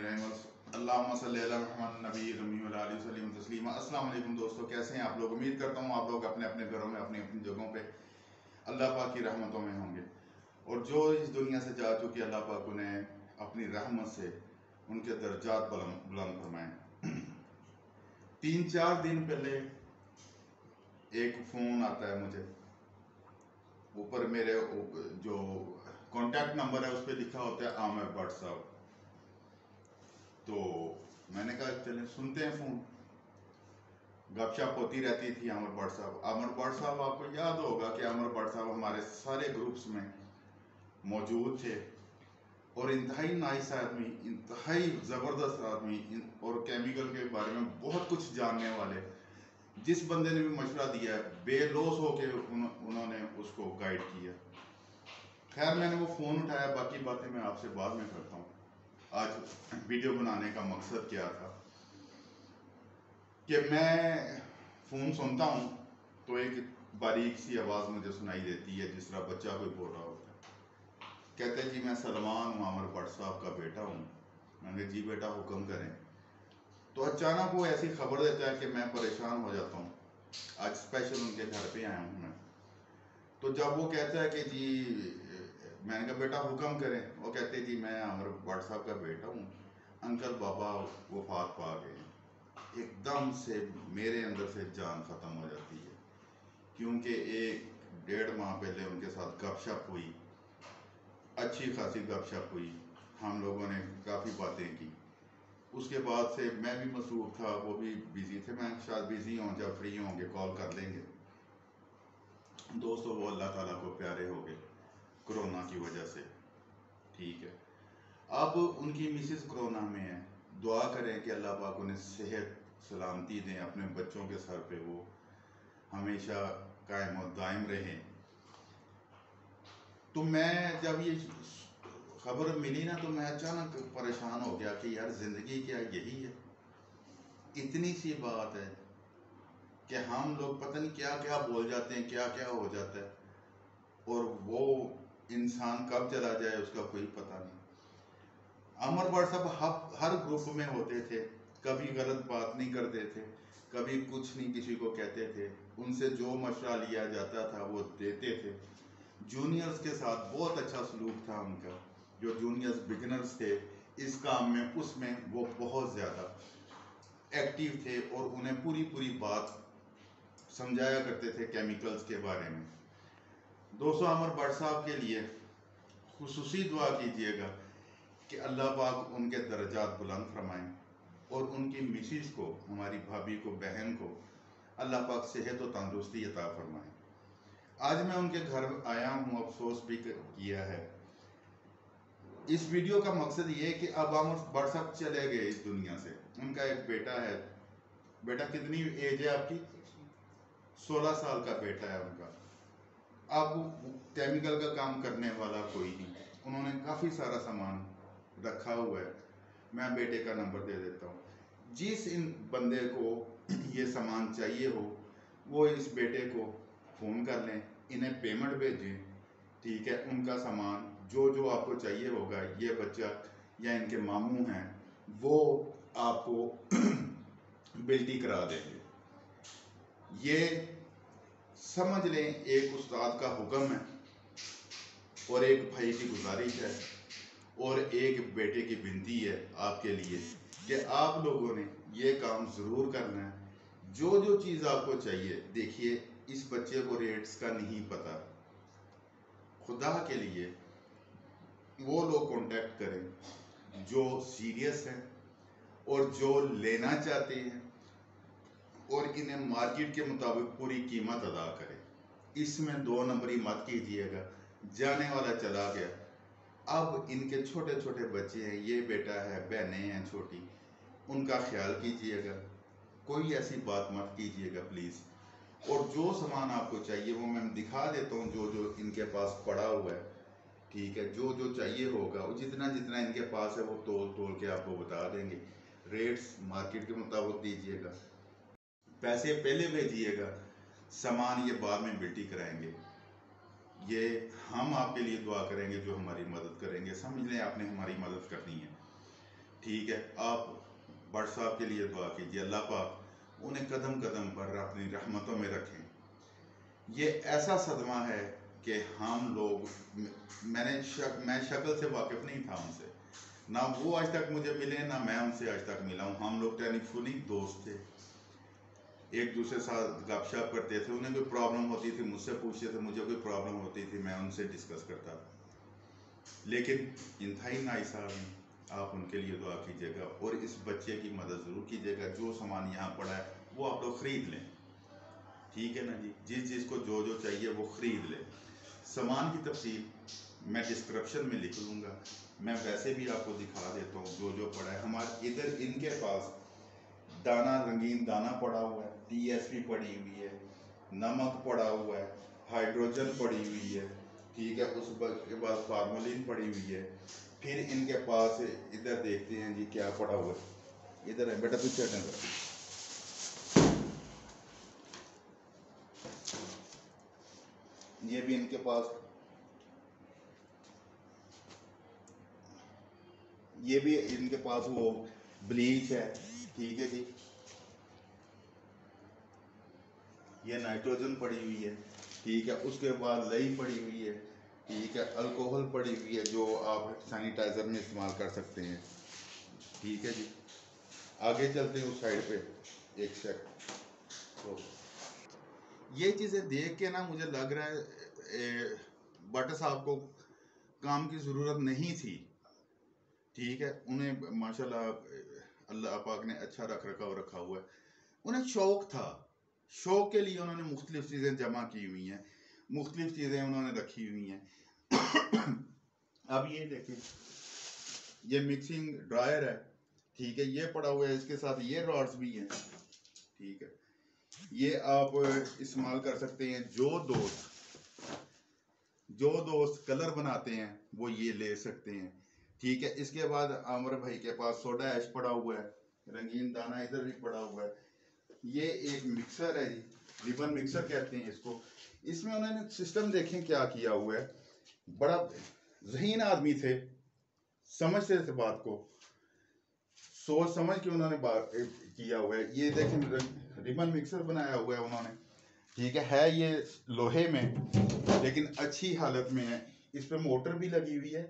अल्लाहुम्मा सल्ली अला मुहम्मद नबी रमी व आलिहि वसल्लम तस्लीमा। अस्सलाम वालेकुम दोस्तों, कैसे हैं आप लोग। उम्मीद करता हूँ आप लोग अपने अपने घरों में अपनी अपनी जगहों पे अल्लाह पाक की रहमतों में होंगे। और जो इस दुनिया से जा चुके अल्लाह पाक उन्हें अपनी रहमत से उनके दर्जात बुलंद फरमाएं। 3-4 दिन पहले एक फ़ोन आता है मुझे, ऊपर मेरे जो कॉन्टैक्ट नंबर है उस पर लिखा होता है आमिर भट्ट साहब। तो मैंने कहा चलें सुनते हैं फ़ोन। गपशप होती रहती थी आमिर भट्ट साहब। आमिर भट्ट साहब, आपको याद होगा कि आमिर भट्ट साहब हमारे सारे ग्रुप्स में मौजूद थे और इंतहाई नाइस आदमी, इंतहाई ज़बरदस्त आदमी और केमिकल के बारे में बहुत कुछ जानने वाले। जिस बंदे ने भी मशवरा दिया है बेलौस होकर उन्होंने उसको गाइड किया। खैर मैंने वो फ़ोन उठाया, बाकी बातें मैं आपसे बाद में करता हूँ। आज वीडियो बनाने का मकसद क्या था कि मैं फ़ोन सुनता हूँ तो एक बारीक सी आवाज़ मुझे सुनाई देती है, जिस तरह बच्चा कोई बोल रहा होता है। कहते हैं जी मैं सलमान हूँ, आमिर भट्ट साहब का बेटा हूँ। मैंने जी बेटा हुक्म करें। तो अचानक वो ऐसी खबर देता है कि मैं परेशान हो जाता हूँ। आज स्पेशल उनके घर पे आया हूँ मैं। तो जब वो कहता है कि जी, मैंने कहा बेटा हुक्म करें, वो कहते हैं जी मैं आमिर भट्ट साहब का बेटा हूँ, अंकल बाबा वफात पा गए। एकदम से मेरे अंदर से जान ख़त्म हो जाती है, क्योंकि 1-1.5 माह पहले उनके साथ गपशप हुई, अच्छी खासी गपशप हुई, हम लोगों ने काफ़ी बातें की। उसके बाद से मैं भी मसरूफ़ था, वो भी बिज़ी थे। मैं शायद बिज़ी हों, जब फ्री होंगे कॉल कर लेंगे। दोस्तों वो अल्लाह ताला को प्यारे हो गए कोरोना की वजह से। ठीक है, अब उनकी मिसेस कोरोना में है। दुआ करें कि अल्लाह पाक उन्हें सेहत सलामती दें, अपने बच्चों के सर पे वो हमेशा कायम और दायम रहें। तो मैं जब ये खबर मिली ना, तो मैं अचानक परेशान हो गया कि यार ज़िंदगी क्या यही है। इतनी सी बात है कि हम लोग पता नहीं क्या क्या बोल जाते हैं, क्या क्या हो जाता है, और वो इंसान कब चला जाए उसका कोई पता नहीं। आमिर भट्ट साहब हर ग्रुप में होते थे, कभी गलत बात नहीं करते थे, कभी कुछ नहीं किसी को कहते थे। उनसे जो मशवरा लिया जाता था वो देते थे। जूनियर्स के साथ बहुत अच्छा सलूक था उनका। जो जूनियर्स बिगिनर्स थे इस काम में, उसमें वो बहुत ज़्यादा एक्टिव थे और उन्हें पूरी पूरी बात समझाया करते थे केमिकल्स के बारे में। दोस्तों आमिर भट्ट साहब के लिए खुसूसी दुआ कीजिएगा कि अल्लाह पाक उनके दर्जात बुलंद फरमाएं और उनकी मिसेस को, हमारी भाभी को, बहन को अल्लाह पाक सेहत और तंदुरुस्ती अता फरमाएं। आज मैं उनके घर आया हूँ, अफसोस भी किया है। इस वीडियो का मकसद ये है कि अब आमिर भट्ट साहब चले गए इस दुनिया से। उनका एक बेटा है। बेटा कितनी एज है आपकी? 16 साल का बेटा है उनका। अब केमिकल का काम करने वाला कोई नहीं। उन्होंने काफ़ी सारा सामान रखा हुआ है। मैं बेटे का नंबर दे देता हूँ। जिस इन बंदे को ये सामान चाहिए हो वो इस बेटे को फ़ोन कर लें, इन्हें पेमेंट भेजें। ठीक है, उनका सामान जो जो आपको चाहिए होगा, ये बच्चा या इनके मामू हैं वो आपको बिल्टी करा देंगे। ये समझ लें एक उस्ताद का हुक्म है और एक भाई की गुजारिश है और एक बेटे की विनती है आपके लिए कि आप लोगों ने ये काम ज़रूर करना है। जो जो चीज़ आपको चाहिए, देखिए इस बच्चे को रेट्स का नहीं पता। खुदा के लिए वो लोग कांटेक्ट करें जो सीरियस हैं और जो लेना चाहते हैं और इन्हें मार्केट के मुताबिक पूरी कीमत अदा करें। इसमें 2 नंबरी मत कीजिएगा। जाने वाला चला गया। अब इनके छोटे छोटे बच्चे हैं, ये बेटा है, बहनें हैं छोटी, उनका ख्याल कीजिएगा। कोई ऐसी बात मत कीजिएगा प्लीज़। और जो सामान आपको चाहिए वो मैं दिखा देता हूँ, जो जो इनके पास पड़ा हुआ है। ठीक है, जो जो चाहिए होगा वो जितना जितना इनके पास है वो तोल तोल के आपको बता देंगे। रेट्स मार्केट के मुताबिक दीजिएगा, पैसे पहले भेजिएगा, सामान ये बाद में बिल्टी कराएंगे। ये हम आपके लिए दुआ करेंगे जो हमारी मदद करेंगे। समझ लें आपने हमारी मदद करनी है। ठीक है, आप भट्ट साहब के लिए दुआ कीजिए, अल्लाह पाक उन्हें कदम कदम पर अपनी रहमतों में रखें। ये ऐसा सदमा है कि हम लोग, मैं शक्ल से वाकिफ़ नहीं था उनसे, ना वो आज तक मुझे मिले, ना मैं उनसे आज तक मिला हूँ। हम लोग टेलीफोनिक दोस्त थे, एक दूसरे के साथ गपशप करते थे। उन्हें कोई प्रॉब्लम होती थी मुझसे पूछते थे, मुझे कोई प्रॉब्लम होती थी मैं उनसे डिस्कस करता था। लेकिन इंतहाई नाइसाब हैं, आप उनके लिए दुआ कीजिएगा और इस बच्चे की मदद ज़रूर कीजिएगा। जो सामान यहाँ पड़ा है वो आप लोग ख़रीद लें, ठीक है ना जी। जिस चीज़ को जो जो चाहिए वो ख़रीद लें। सामान की तफसील मैं डिस्क्रिप्शन में लिख लूँगा, मैं वैसे भी आपको दिखा देता हूँ जो जो पड़ा है। हमारे इधर इनके पास दाना, रंगीन दाना पड़ा हुआ है, टीएसपी पड़ी हुई है, नमक पड़ा हुआ है, हाइड्रोजन पड़ी हुई है, ठीक है, उसके बाद फार्मोलिन पड़ी हुई है। फिर इनके पास इधर देखते हैं जी क्या पड़ा हुआ है। इधर है बेटा, पीछे हटना। ये भी इनके पास, ये भी इनके पास वो ब्लीच है, ठीक है जी। ये नाइट्रोजन पड़ी हुई है, ठीक है। उसके बाद लई पड़ी हुई है, ठीक है। अल्कोहल पड़ी हुई है जो आप सैनिटाइज़र में इस्तेमाल कर सकते हैं, ठीक है जी। आगे चलते हैं उस साइड पे एक सेकंड। तो ये चीज़ें देख के ना मुझे लग रहा है भट्ट साहब को काम की ज़रूरत नहीं थी, ठीक है। उन्हें माशाल्लाह अल्लाह पाक ने अच्छा रखा हुआ है। उन्हें शौक़ था, शौक़ के लिए उन्होंने मुख्तलिफ चीज़ें जमा की हुई हैं, मुख्तलिफ चीज़ें उन्होंने रखी हुई हैं। अब ये देखें, ये मिक्सिंग ड्रायर है, ठीक है, ये पड़ा हुआ है, इसके साथ ये रॉड्स भी हैं, ठीक है। ये आप इस्तेमाल कर सकते हैं। जो दोस्त कलर बनाते हैं वो ये ले सकते हैं, ठीक है। इसके बाद आमर भाई के पास सोडा ऐश पड़ा हुआ है, रंगीन दाना इधर भी पड़ा हुआ है। ये एक मिक्सर है जी, रिबन मिक्सर कहते हैं इसको। इसमें उन्होंने सिस्टम देखें क्या किया हुआ है, बड़ा ज़हीन आदमी थे, समझते थे बात को, सोच समझ के उन्होंने बात किया हुआ है। ये देखें रिबन मिक्सर बनाया हुआ है उन्होंने, ठीक है ये लोहे में लेकिन अच्छी हालत में है। इस पे मोटर भी लगी हुई है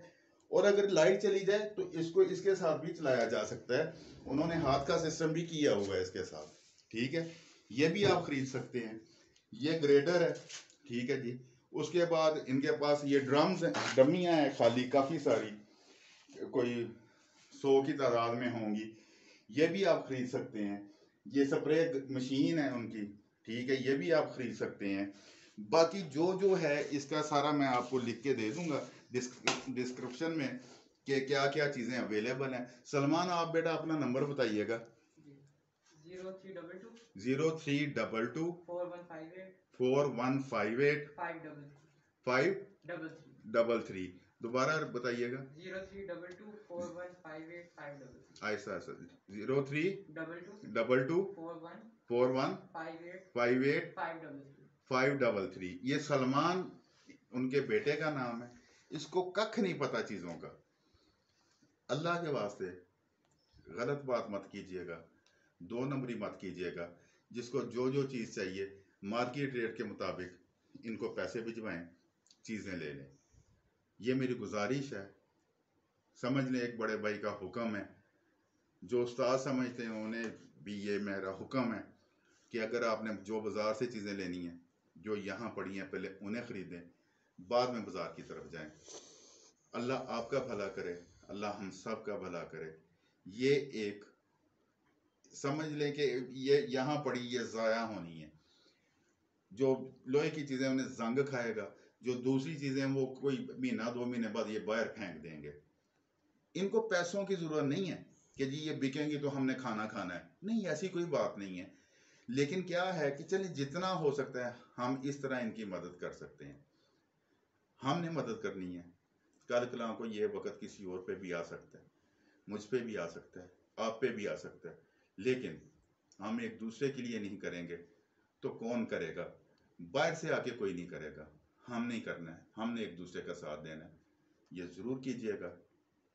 और अगर लाइट चली जाए तो इसको इसके साथ भी चलाया जा सकता है। उन्होंने हाथ का सिस्टम भी किया हुआ है इसके साथ, ठीक है। ये भी आप खरीद सकते हैं। ये ग्रेडर है, ठीक है जी। उसके बाद इनके पास ये ड्रम्स हैं, डमियाँ हैं खाली काफ़ी सारी, कोई 100 की तादाद में होंगी, ये भी आप खरीद सकते हैं। ये स्प्रे मशीन है उनकी, ठीक है, ये भी आप खरीद सकते हैं। बाकी जो जो है इसका सारा मैं आपको लिख के दे दूंगा डिस्क्रिप्शन में कि क्या क्या चीज़ें अवेलेबल हैं। सलमान, आप बेटा अपना नंबर बताइएगा। 0322 4158 533। दोबारा बताइएगा। 0322 ऐसा ऐसा 0322 4158 533। ये सलमान उनके बेटे का नाम है। इसको कख नहीं पता चीज़ों का, अल्लाह के वास्ते गलत बात मत कीजिएगा, 2 नंबरी मत कीजिएगा। जिसको जो जो चीज़ चाहिए मार्केट रेट के मुताबिक इनको पैसे भिजवाएं, चीज़ें ले लें। ये मेरी गुजारिश है, समझ लें, एक बड़े भाई का हुक्म है। जो उस्ताद समझते हैं उन्हें भी ये मेरा हुक्म है कि अगर आपने जो बाज़ार से चीज़ें लेनी हैं, जो यहाँ पड़ी हैं, पहले उन्हें ख़रीदें, बाद में बाज़ार की तरफ जाएं। अल्लाह आपका भला करे, अल्लाह हम सब का भला करे। ये एक समझ लें कि ये यहाँ पड़ी, ये ज़ाया होनी है। जो लोहे की चीज़ें उन्हें जंग खाएगा, जो दूसरी चीज़ें वो कोई महीना 2 महीने बाद ये बाहर फेंक देंगे। इनको पैसों की ज़रूरत नहीं है कि जी ये बिकेंगी तो हमने खाना खाना है, नहीं, ऐसी कोई बात नहीं है। लेकिन क्या है कि चलिए जितना हो सकता है हम इस तरह इनकी मदद कर सकते हैं। हमने मदद करनी है। कल कलां को ये वक्त किसी और पे भी आ सकता है, मुझ पे भी आ सकता है, आप पे भी आ सकता है, लेकिन हम एक दूसरे के लिए नहीं करेंगे तो कौन करेगा? बाहर से आके कोई नहीं करेगा, हम नहीं करना है, हमने एक दूसरे का साथ देना है। ये ज़रूर कीजिएगा,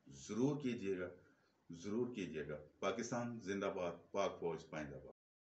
ज़रूर कीजिएगा। ज़रूर कीजिएगा। पाकिस्तान जिंदाबाद, पाक फौज पाइंदाबाद।